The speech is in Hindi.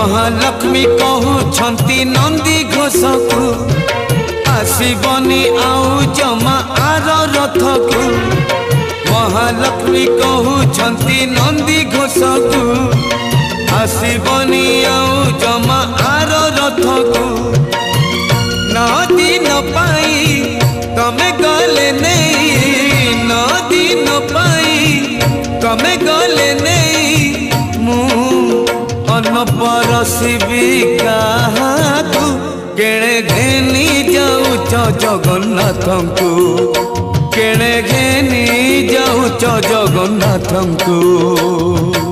महालक्ष्मी कहउछंती नंदी घोष को आसीबनी आउ जमा आर रथ को। महालक्ष्मी कहउछंती नंदी घोष को आसीबनी आउ जमा आर रथ को। न दिन पाई तमे गले नहीं, न दिन पाई तमे गले नहीं। मु अन्न परसिबी काहाकू केणे घेनी जाऊच जगन्नाथ को। केणे घेनी जाऊच जगन्नाथ को।